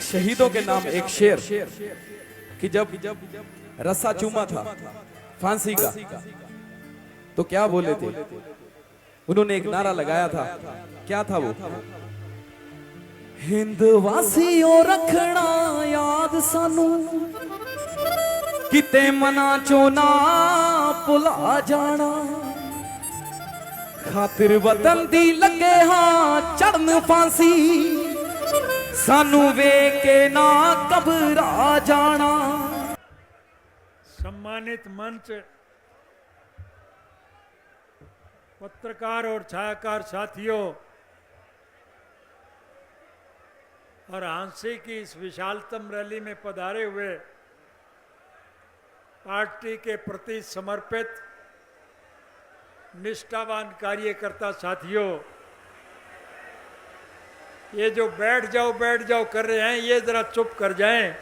शहीदों के नाम एक शेर कि जब रस्सा चूमा था फांसी का तो क्या बोले थे। उन्होंने एक नारा लगाया था, क्या था वो? हिंद वासियों रखना याद सानू किते मना चो ना भुला जाना, खातिर वतन दी लगे हाँ चढ़न फांसी सानू वे के ना घबरा जाना। सम्मानित मंच, पत्रकार और छायाकार साथियों और हांसी की इस विशालतम रैली में पधारे हुए पार्टी के प्रति समर्पित निष्ठावान कार्यकर्ता साथियों, ये जो बैठ जाओ कर रहे हैं ये जरा चुप कर जाएं।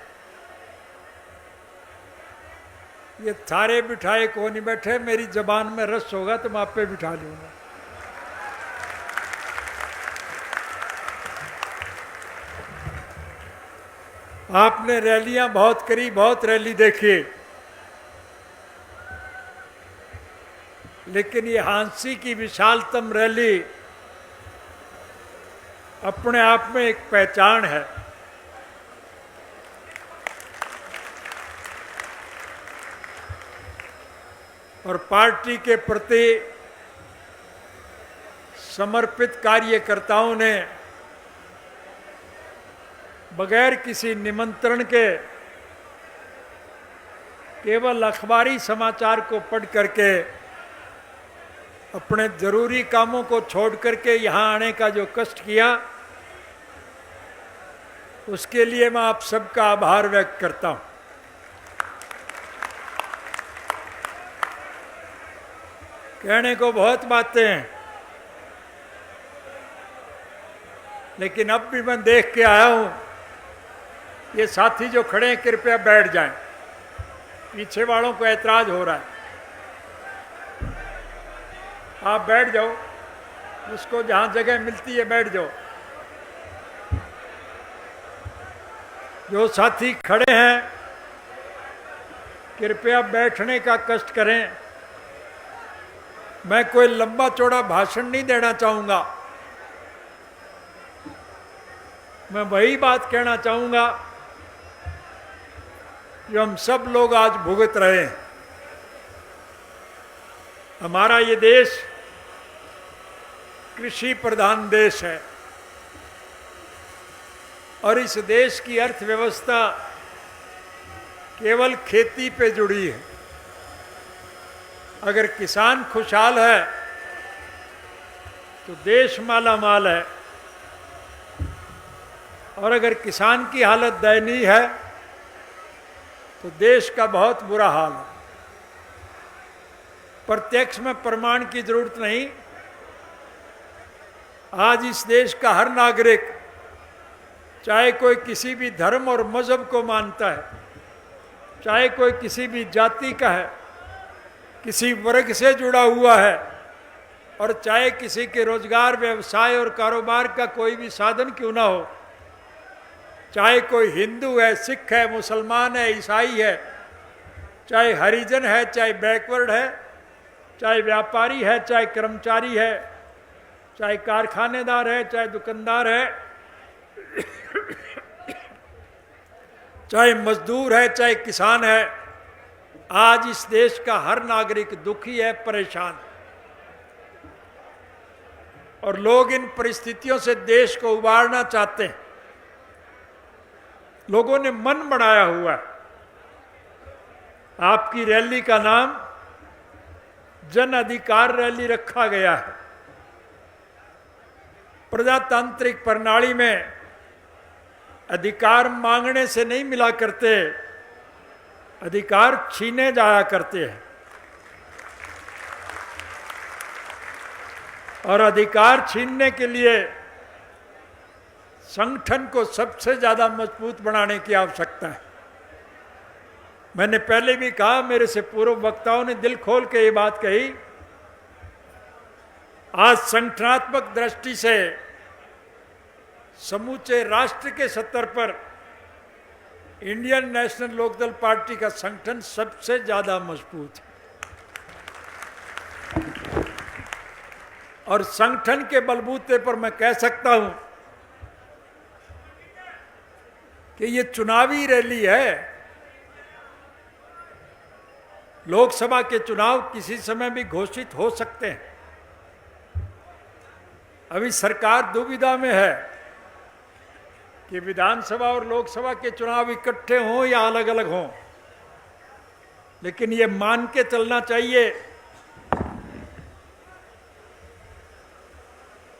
ये थारे बिठाए को नहीं बैठे, मेरी जबान में रस होगा तो मैं आप पे बिठा लूंगा। आपने रैलियां बहुत करी, बहुत रैली देखी, लेकिन ये हांसी की विशालतम रैली अपने आप में एक पहचान है। और पार्टी के प्रति समर्पित कार्यकर्ताओं ने बगैर किसी निमंत्रण के केवल अखबारी समाचार को पढ़ करके अपने जरूरी कामों को छोड़ करके यहाँ आने का जो कष्ट किया, उसके लिए मैं आप सबका आभार व्यक्त करता हूँ। कहने को बहुत बातें हैं, लेकिन अब भी मैं देख के आया हूँ, ये साथी जो खड़े हैं कृपया बैठ जाएं, पीछे वालों को ऐतराज हो रहा है। आप बैठ जाओ, उसको जहाँ जगह मिलती है बैठ जाओ। जो साथी खड़े हैं कृपया बैठने का कष्ट करें। मैं कोई लंबा चौड़ा भाषण नहीं देना चाहूँगा, मैं वही बात कहना चाहूँगा जो हम सब लोग आज भुगत रहे हैं। हमारा ये देश कृषि प्रधान देश है और इस देश की अर्थव्यवस्था केवल खेती पे जुड़ी है। अगर किसान खुशहाल है तो देश माला माल है, और अगर किसान की हालत दयनीय है तो देश का बहुत बुरा हाल है। प्रत्यक्ष में प्रमाण की जरूरत नहीं, आज इस देश का हर नागरिक, चाहे कोई किसी भी धर्म और मजहब को मानता है, चाहे कोई किसी भी जाति का है, किसी वर्ग से जुड़ा हुआ है, और चाहे किसी के रोजगार, व्यवसाय और कारोबार का कोई भी साधन क्यों ना हो, चाहे कोई हिंदू है, सिख है, मुसलमान है, ईसाई है, चाहे हरिजन है, चाहे बैकवर्ड है, चाहे व्यापारी है, चाहे कर्मचारी है, चाहे कारखानेदार है, चाहे दुकानदार है, चाहे मजदूर है, चाहे किसान है, आज इस देश का हर नागरिक दुखी है, परेशान। और लोग इन परिस्थितियों से देश को उबारना चाहते हैं। लोगों ने मन बनाया हुआ है। आपकी रैली का नाम जन अधिकार रैली रखा गया है। प्रजातांत्रिक प्रणाली में अधिकार मांगने से नहीं मिला करते, अधिकार छीने जाया करते हैं। और अधिकार छीनने के लिए संगठन को सबसे ज्यादा मजबूत बनाने की आवश्यकता है। मैंने पहले भी कहा, मेरे से पूर्व वक्ताओं ने दिल खोल के ये बात कही, आज संगठनात्मक दृष्टि से समूचे राष्ट्र के स्तर पर इंडियन नेशनल लोकदल पार्टी का संगठन सबसे ज्यादा मजबूत है। और संगठन के बलबूते पर मैं कह सकता हूं कि ये चुनावी रैली है। लोकसभा के चुनाव किसी समय भी घोषित हो सकते हैं। अभी सरकार दुविधा में है कि विधानसभा और लोकसभा के चुनाव इकट्ठे हों या अलग अलग हों, लेकिन ये मान के चलना चाहिए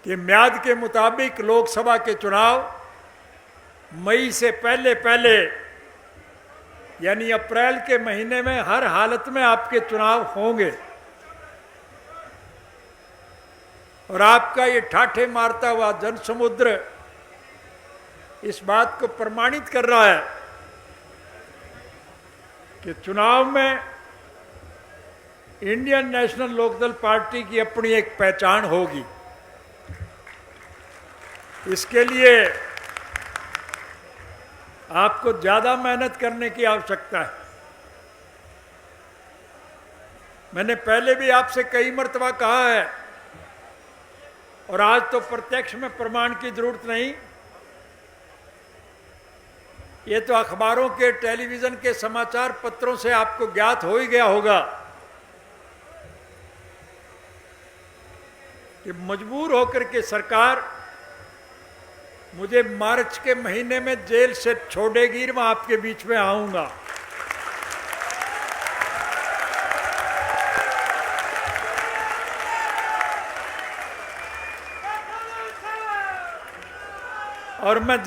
कि म्याद के मुताबिक लोकसभा के चुनाव मई से पहले पहले यानी अप्रैल के महीने में हर हालत में आपके चुनाव होंगे। और आपका ये ठाठे मारता हुआ जनसमुद्र इस बात को प्रमाणित कर रहा है कि चुनाव में इंडियन नेशनल लोकदल पार्टी की अपनी एक पहचान होगी। इसके लिए आपको ज्यादा मेहनत करने की आवश्यकता है। मैंने पहले भी आपसे कई मर्तबा कहा है और आज तो प्रत्यक्ष में प्रमाण की जरूरत नहीं, ये तो अखबारों के, टेलीविजन के समाचार पत्रों से आपको ज्ञात हो ही गया होगा कि मजबूर होकर के सरकार मुझे मार्च के महीने में जेल से छोड़ेगी, मैं आपके बीच में आऊंगा। और मैं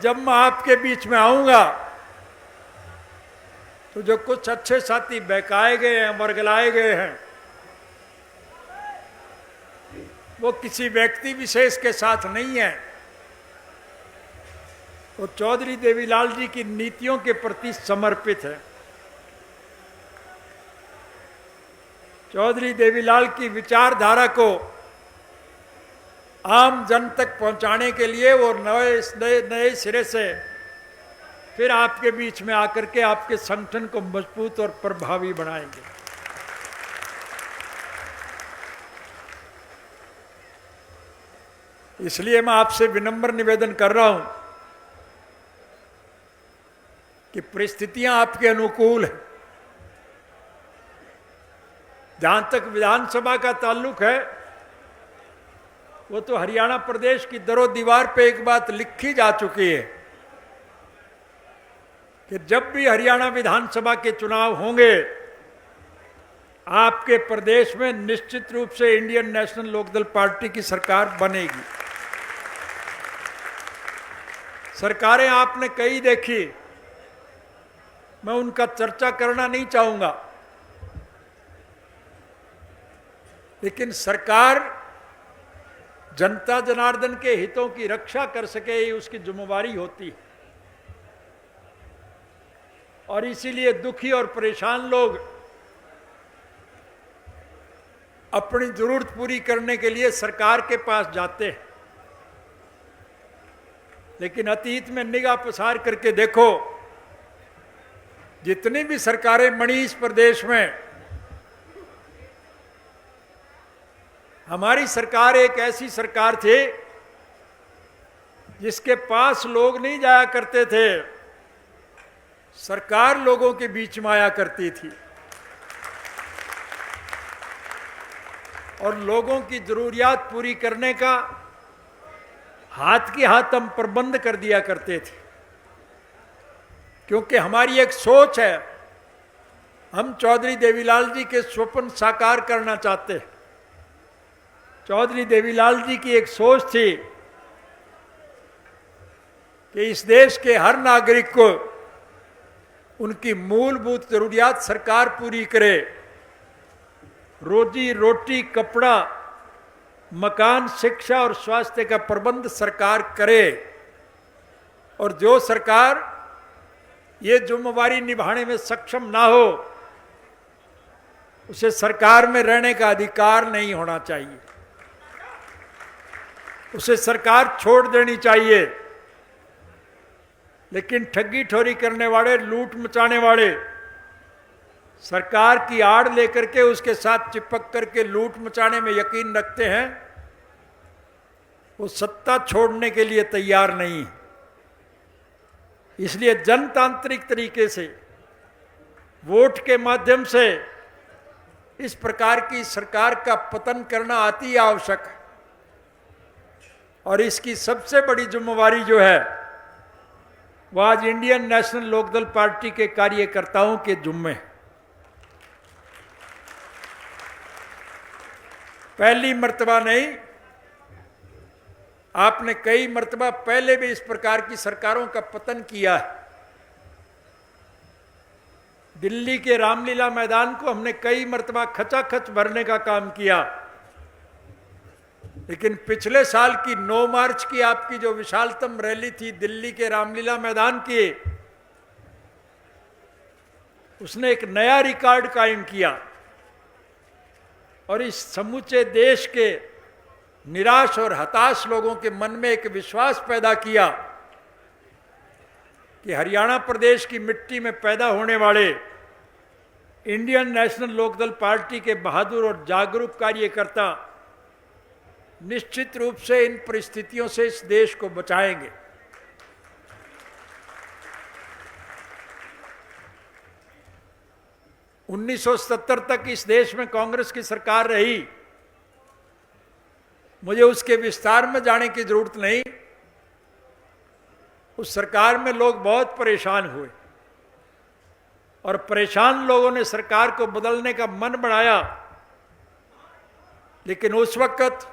जब मैं आपके बीच में आऊंगा तो जो कुछ अच्छे साथी बहकाए गए हैं, वर्गलाए गए हैं, वो किसी व्यक्ति विशेष के साथ नहीं है, वो चौधरी देवीलाल जी की नीतियों के प्रति समर्पित है। चौधरी देवीलाल की विचारधारा को आम जन तक पहुंचाने के लिए वो नए सिरे से फिर आपके बीच में आकर के आपके संगठन को मजबूत और प्रभावी बनाएंगे। इसलिए मैं आपसे विनम्र निवेदन कर रहा हूं कि परिस्थितियां आपके अनुकूल हैं। जहां तक विधानसभा का ताल्लुक है, वो तो हरियाणा प्रदेश की दरो दीवार पे एक बात लिखी जा चुकी है कि जब भी हरियाणा विधानसभा के चुनाव होंगे, आपके प्रदेश में निश्चित रूप से इंडियन नेशनल लोकदल पार्टी की सरकार बनेगी। सरकारें आपने कई देखी, मैं उनका चर्चा करना नहीं चाहूंगा, लेकिन सरकार जनता जनार्दन के हितों की रक्षा कर सके, ये उसकी जिम्मेवारी होती है। और इसीलिए दुखी और परेशान लोग अपनी जरूरत पूरी करने के लिए सरकार के पास जाते हैं। लेकिन अतीत में निगाह पसार करके देखो, जितनी भी सरकारें बनी इस प्रदेश में, हमारी सरकार एक ऐसी सरकार थी जिसके पास लोग नहीं जाया करते थे, सरकार लोगों के बीच में आया करती थी और लोगों की जरूरियात पूरी करने का हाथ के हाथ हम प्रबंध कर दिया करते थे। क्योंकि हमारी एक सोच है, हम चौधरी देवीलाल जी के स्वप्न साकार करना चाहते हैं। चौधरी देवीलाल जी की एक सोच थी कि इस देश के हर नागरिक को उनकी मूलभूत जरूरियात सरकार पूरी करे, रोजी रोटी, कपड़ा, मकान, शिक्षा और स्वास्थ्य का प्रबंध सरकार करे। और जो सरकार ये जिम्मेवारी निभाने में सक्षम ना हो, उसे सरकार में रहने का अधिकार नहीं होना चाहिए, उसे सरकार छोड़ देनी चाहिए। लेकिन ठगी ठोरी करने वाले, लूट मचाने वाले, सरकार की आड़ लेकर के उसके साथ चिपक करके लूट मचाने में यकीन रखते हैं, वो सत्ता छोड़ने के लिए तैयार नहीं। इसलिए जनतांत्रिक तरीके से वोट के माध्यम से इस प्रकार की सरकार का पतन करना अति आवश्यक है। और इसकी सबसे बड़ी जिम्मेवारी जो है वह आज इंडियन नेशनल लोकदल पार्टी के कार्यकर्ताओं के जिम्मे है। पहली मर्तबा नहीं, आपने कई मर्तबा पहले भी इस प्रकार की सरकारों का पतन किया है। दिल्ली के रामलीला मैदान को हमने कई मर्तबा खचाखच भरने का काम किया, लेकिन पिछले साल की 9 मार्च की आपकी जो विशालतम रैली थी दिल्ली के रामलीला मैदान की, उसने एक नया रिकॉर्ड कायम किया और इस समूचे देश के निराश और हताश लोगों के मन में एक विश्वास पैदा किया कि हरियाणा प्रदेश की मिट्टी में पैदा होने वाले इंडियन नेशनल लोकदल पार्टी के बहादुर और जागरूक कार्यकर्ता निश्चित रूप से इन परिस्थितियों से इस देश को बचाएंगे। उन्नीस तक इस देश में कांग्रेस की सरकार रही। मुझे उसके विस्तार में जाने की जरूरत नहीं। उस सरकार में लोग बहुत परेशान हुए और परेशान लोगों ने सरकार को बदलने का मन बनाया, लेकिन उस वक्त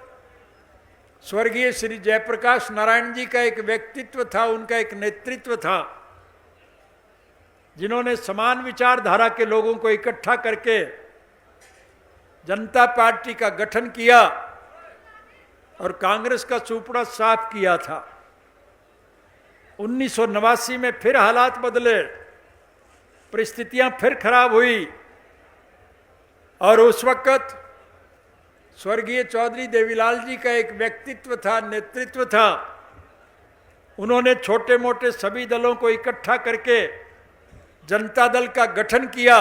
स्वर्गीय श्री जयप्रकाश नारायण जी का एक व्यक्तित्व था, उनका एक नेतृत्व था, जिन्होंने समान विचारधारा के लोगों को इकट्ठा करके जनता पार्टी का गठन किया और कांग्रेस का सुपड़ा साफ किया था। 1989 में फिर हालात बदले, परिस्थितियां फिर खराब हुई और उस वक्त स्वर्गीय चौधरी देवीलाल जी का एक व्यक्तित्व था, नेतृत्व था। उन्होंने छोटे मोटे सभी दलों को इकट्ठा करके जनता दल का गठन किया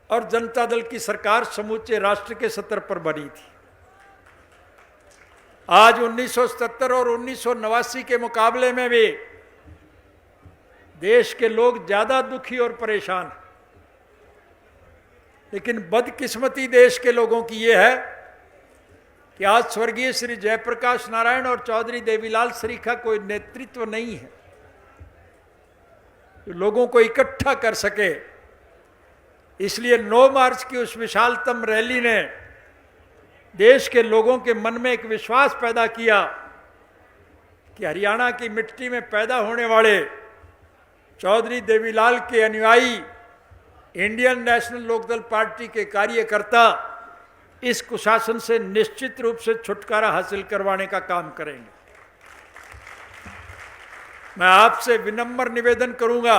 और जनता दल की सरकार समूचे राष्ट्र के स्तर पर बनी थी। आज 1977 और 1989 के मुकाबले में भी देश के लोग ज्यादा दुखी और परेशान हैं, लेकिन बदकिस्मती देश के लोगों की यह है कि आज स्वर्गीय श्री जयप्रकाश नारायण और चौधरी देवीलाल श्री का कोई नेतृत्व नहीं है जो लोगों को इकट्ठा कर सके। इसलिए 9 मार्च की उस विशालतम रैली ने देश के लोगों के मन में एक विश्वास पैदा किया कि हरियाणा की मिट्टी में पैदा होने वाले चौधरी देवीलाल के अनुयायी इंडियन नेशनल लोकदल पार्टी के कार्यकर्ता इस कुशासन से निश्चित रूप से छुटकारा हासिल करवाने का काम करेंगे। मैं आपसे विनम्र निवेदन करूंगा,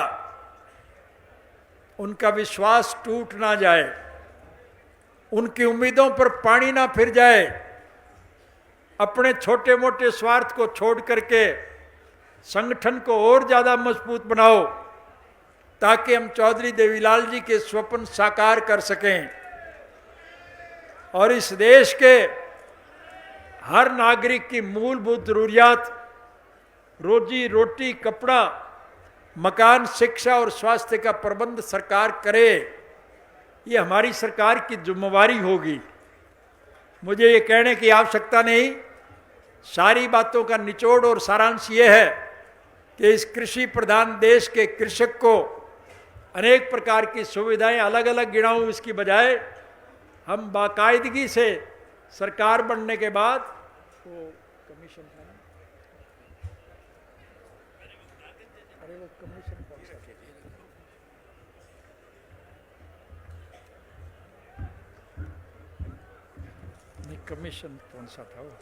उनका विश्वास टूट ना जाए, उनकी उम्मीदों पर पानी ना फिर जाए। अपने छोटे मोटे स्वार्थ को छोड़ करके संगठन को और ज्यादा मजबूत बनाओ ताकि हम चौधरी देवीलाल जी के स्वप्न साकार कर सकें और इस देश के हर नागरिक की मूलभूत जरूरियात, रोजी रोटी, कपड़ा, मकान, शिक्षा और स्वास्थ्य का प्रबंध सरकार करे। ये हमारी सरकार की जिम्मेवारी होगी। मुझे ये कहने की आवश्यकता नहीं, सारी बातों का निचोड़ और सारांश ये है कि इस कृषि प्रधान देश के कृषक को अनेक प्रकार की सुविधाएं अलग अलग गिनाऊं, इसकी बजाय हम बाकायदगी से सरकार बनने के बाद वो कमीशन था ना, अरे वो कमीशन कौन सा नहीं, कमीशन कौन सा था वो,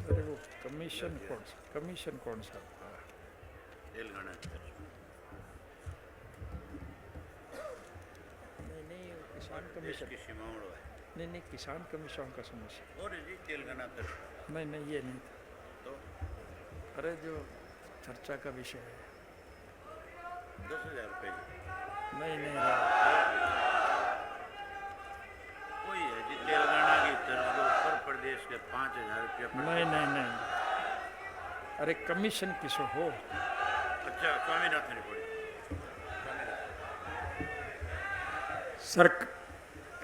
अरे वो कमीशन कौन सा था? नहीं, किसान कमीशन नहीं, किसान कमीशन का समस्या नहीं, ये नहीं था। अरे जो चर्चा का विषय है 10,000 रुपये नहीं वही है जी। तेलंगाना की तरह तो उत्तर प्रदेश के 5,000 रुपये नहीं अरे कमीशन किसो हो अच्छा स्वामीनाथन रिपोर्ट सर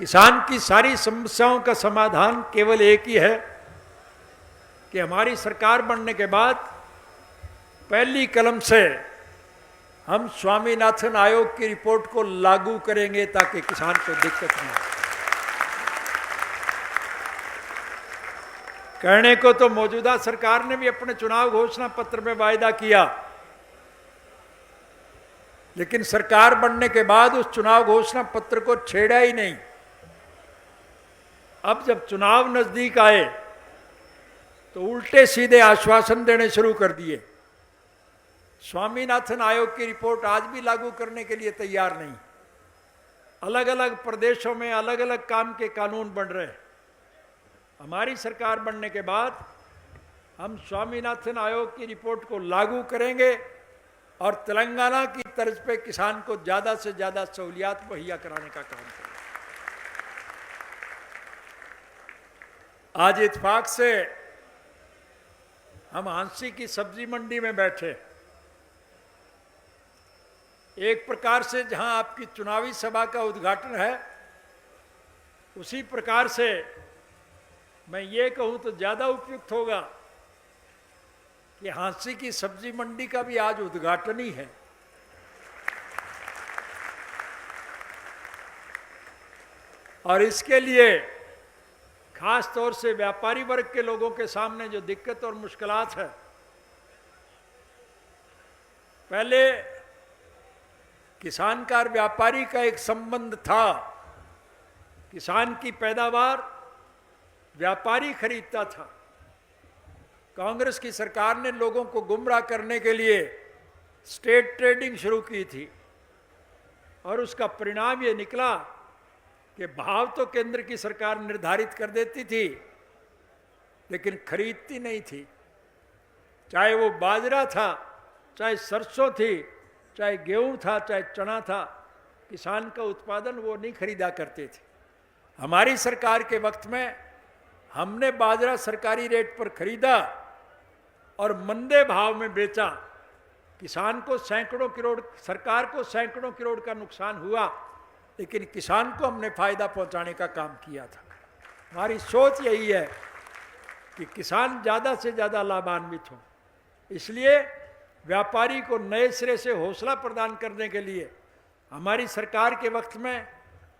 किसान की सारी समस्याओं का समाधान केवल एक ही है कि हमारी सरकार बनने के बाद पहली कलम से हम स्वामीनाथन आयोग की रिपोर्ट को लागू करेंगे ताकि किसान को दिक्कत नहीं हो। कहने को तो मौजूदा सरकार ने भी अपने चुनाव घोषणा पत्र में वायदा किया, लेकिन सरकार बनने के बाद उस चुनाव घोषणा पत्र को छेड़ा ही नहीं। अब जब चुनाव नजदीक आए तो उल्टे सीधे आश्वासन देने शुरू कर दिए। स्वामीनाथन आयोग की रिपोर्ट आज भी लागू करने के लिए तैयार नहीं। अलग अलग प्रदेशों में अलग अलग काम के कानून बन रहे हैं। हमारी सरकार बनने के बाद हम स्वामीनाथन आयोग की रिपोर्ट को लागू करेंगे और तेलंगाना की तर्ज पे किसान को ज्यादा से ज्यादा सहूलियात मुहैया कराने का काम करेंगे। आज इत्तेफाक से हम हांसी की सब्जी मंडी में बैठे, एक प्रकार से जहां आपकी चुनावी सभा का उद्घाटन है, उसी प्रकार से मैं ये कहूं तो ज्यादा उपयुक्त होगा कि हांसी की सब्जी मंडी का भी आज उद्घाटन ही है। और इसके लिए खास तौर से व्यापारी वर्ग के लोगों के सामने जो दिक्कत और मुश्किलात है, पहले किसान का और व्यापारी का एक संबंध था। किसान की पैदावार व्यापारी खरीदता था। कांग्रेस की सरकार ने लोगों को गुमराह करने के लिए स्टेट ट्रेडिंग शुरू की थी और उसका परिणाम ये निकला कि भाव तो केंद्र की सरकार निर्धारित कर देती थी, लेकिन खरीदती नहीं थी। चाहे वो बाजरा था, चाहे सरसों थी, चाहे गेहूं था, चाहे चना था, किसान का उत्पादन वो नहीं खरीदा करते थे। हमारी सरकार के वक्त में हमने बाजरा सरकारी रेट पर खरीदा और मंदे भाव में बेचा। किसान को सैकड़ों करोड़, सरकार को सैकड़ों करोड़ का नुकसान हुआ, लेकिन किसान को हमने फायदा पहुंचाने का काम किया था। हमारी सोच यही है कि किसान ज्यादा से ज्यादा लाभान्वित हो। इसलिए व्यापारी को नए सिरे से हौसला प्रदान करने के लिए हमारी सरकार के वक्त में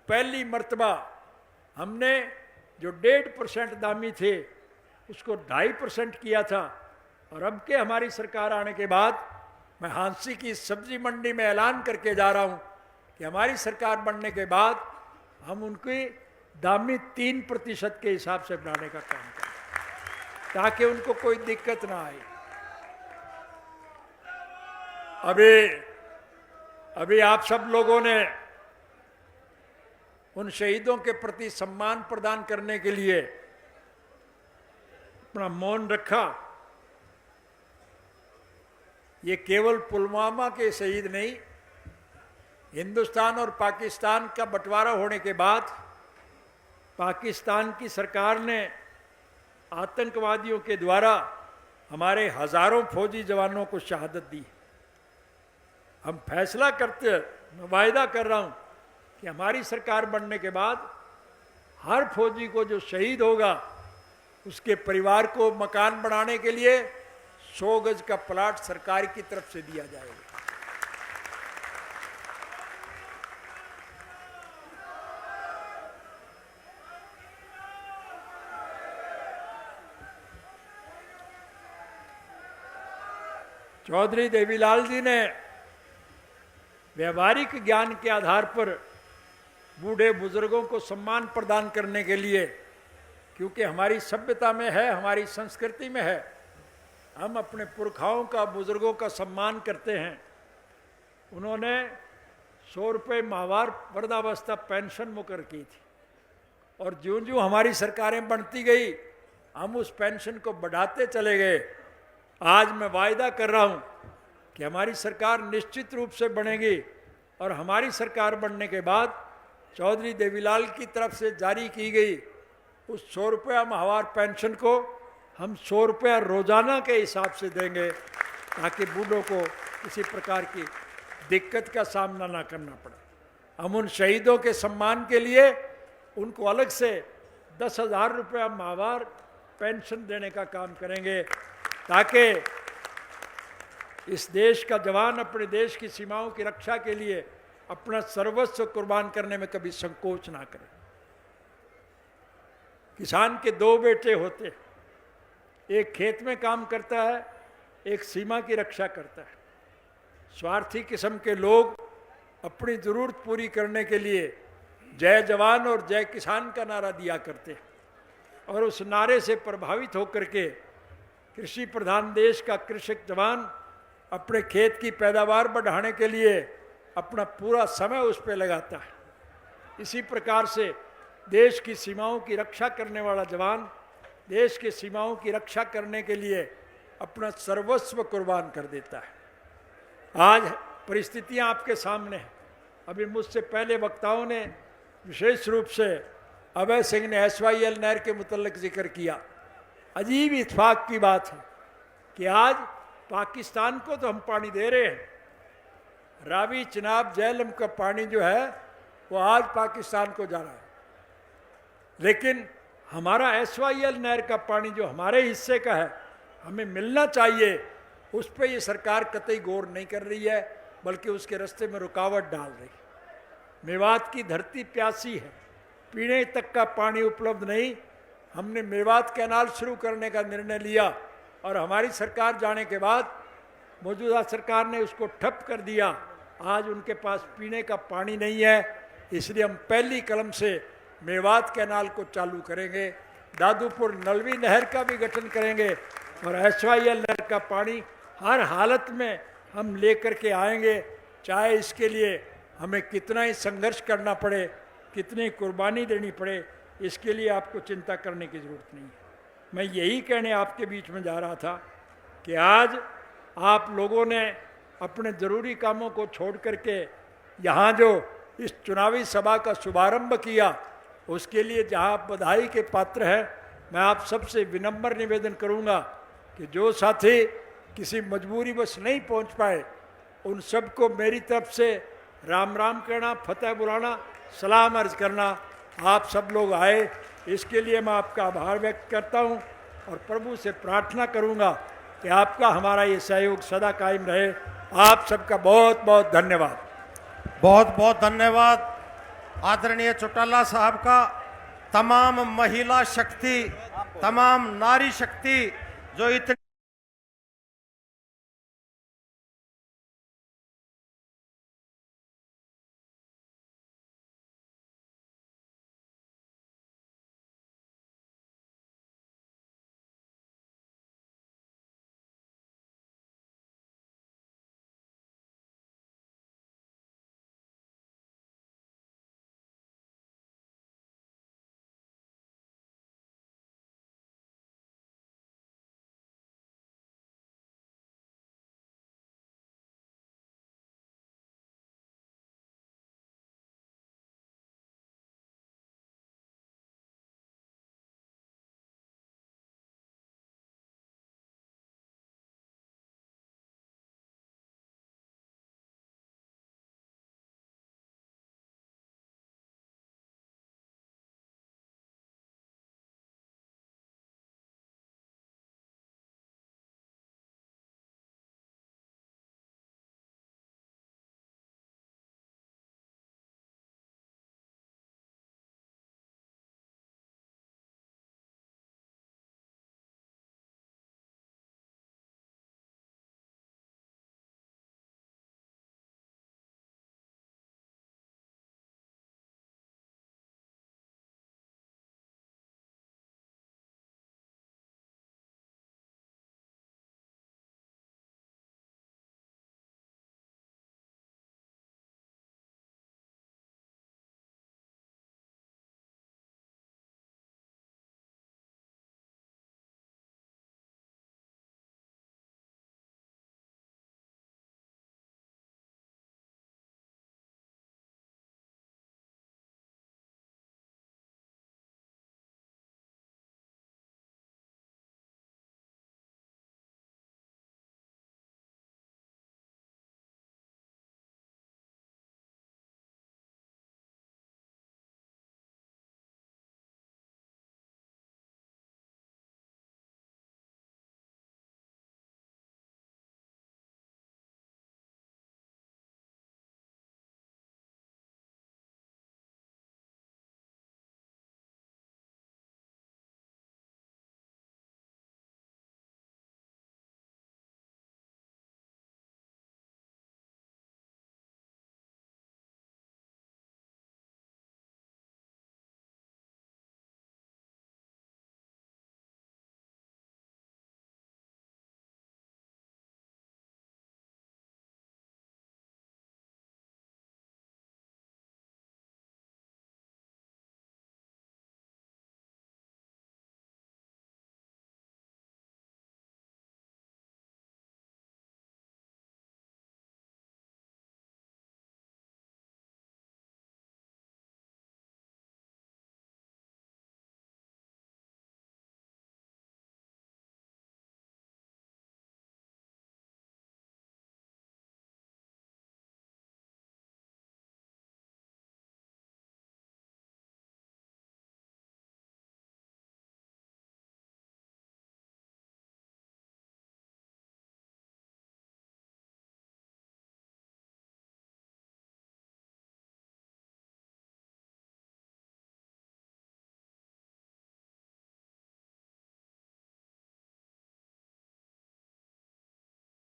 पहली मर्तबा हमने जो 1.5% दामी थे उसको 2.5% किया था। और अब के हमारी सरकार आने के बाद मैं हांसी की सब्जी मंडी में ऐलान करके जा रहा हूं कि हमारी सरकार बनने के बाद हम उनकी दामी 3% के हिसाब से बनाने का काम करें ताकि उनको कोई दिक्कत ना आए। अभी आप सब लोगों ने उन शहीदों के प्रति सम्मान प्रदान करने के लिए अपना मौन रखा। ये केवल पुलवामा के शहीद नहीं, हिंदुस्तान और पाकिस्तान का बंटवारा होने के बाद पाकिस्तान की सरकार ने आतंकवादियों के द्वारा हमारे हजारों फौजी जवानों को शहादत दी। हम फैसला करते, मैं वायदा कर रहा हूं कि हमारी सरकार बनने के बाद हर फौजी को जो शहीद होगा उसके परिवार को मकान बनाने के लिए 100 गज का प्लाट सरकार की तरफ से दिया जाएगा। चौधरी देवीलाल जी ने व्यवहारिक ज्ञान के आधार पर बूढ़े बुजुर्गों को सम्मान प्रदान करने के लिए, क्योंकि हमारी सभ्यता में है, हमारी संस्कृति में है, हम अपने पुरखाओं का, बुजुर्गों का सम्मान करते हैं। उन्होंने 100 रुपये माहवार वृद्धावस्था पेंशन मुकर की थी और ज्यों-ज्यों हमारी सरकारें बनती गई हम उस पेंशन को बढ़ाते चले गए आज मैं वायदा कर रहा हूं कि हमारी सरकार निश्चित रूप से बनेगी और हमारी सरकार बनने के बाद चौधरी देवीलाल की तरफ से जारी की गई उस 100 रुपया माहवार पेंशन को हम 100 रुपया रोजाना के हिसाब से देंगे ताकि बूढ़ों को किसी प्रकार की दिक्कत का सामना ना करना पड़े। हम उन शहीदों के सम्मान के लिए उनको अलग से 10,000 रुपया माहवार पेंशन देने का काम करेंगे ताकि इस देश का जवान अपने देश की सीमाओं की रक्षा के लिए अपना सर्वस्व कुर्बान करने में कभी संकोच ना करे। किसान के 2 बेटे होते हैं, एक खेत में काम करता है, एक सीमा की रक्षा करता है। स्वार्थी किस्म के लोग अपनी जरूरत पूरी करने के लिए जय जवान और जय किसान का नारा दिया करते हैं और उस नारे से प्रभावित होकर के कृषि प्रधान देश का कृषक जवान अपने खेत की पैदावार बढ़ाने के लिए अपना पूरा समय उस पर लगाता है। इसी प्रकार से देश की सीमाओं की रक्षा करने वाला जवान देश की सीमाओं की रक्षा करने के लिए अपना सर्वस्व कुर्बान कर देता है। आज परिस्थितियां आपके सामने हैं। अभी मुझसे पहले वक्ताओं ने विशेष रूप से अभय सिंह ने SYL नहर के मुतल्लिक जिक्र किया। अजीब इत्फाक की बात है कि आज पाकिस्तान को तो हम पानी दे रहे हैं, रावी चिनाब झेलम का पानी जो है वो आज पाकिस्तान को जा रहा है, लेकिन हमारा SYL नहर का पानी जो हमारे हिस्से का है हमें मिलना चाहिए, उस पर ये सरकार कतई गौर नहीं कर रही है, बल्कि उसके रास्ते में रुकावट डाल रही है। मेवात की धरती प्यासी है, पीने तक का पानी उपलब्ध नहीं। हमने मेवात कैनाल शुरू करने का निर्णय लिया और हमारी सरकार जाने के बाद मौजूदा सरकार ने उसको ठप कर दिया। आज उनके पास पीने का पानी नहीं है, इसलिए हम पहली कलम से मेवात कैनाल को चालू करेंगे। दादूपुर नलवी नहर का भी गठन करेंगे और SYL नहर का पानी हर हालत में हम लेकर के आएंगे, चाहे इसके लिए हमें कितना ही संघर्ष करना पड़े, कितनी कुर्बानी देनी पड़े, इसके लिए आपको चिंता करने की ज़रूरत नहीं है। मैं यही कहने आपके बीच में जा रहा था कि आज आप लोगों ने अपने ज़रूरी कामों को छोड़ करके यहाँ जो इस चुनावी सभा का शुभारंभ किया, उसके लिए जहाँ आप बधाई के पात्र हैं, मैं आप सबसे विनम्र निवेदन करूँगा कि जो साथी किसी मजबूरीवश नहीं पहुँच पाए, उन सबको मेरी तरफ से राम राम कहना, फतेह बुलाना, सलाम अर्ज करना। आप सब लोग आए, इसके लिए मैं आपका आभार व्यक्त करता हूँ और प्रभु से प्रार्थना करूँगा कि आपका हमारा ये सहयोग सदा कायम रहे। आप सबका बहुत बहुत धन्यवाद। बहुत बहुत धन्यवाद आदरणीय चौटाला साहब का। तमाम महिला शक्ति, तमाम नारी शक्ति जो इतनी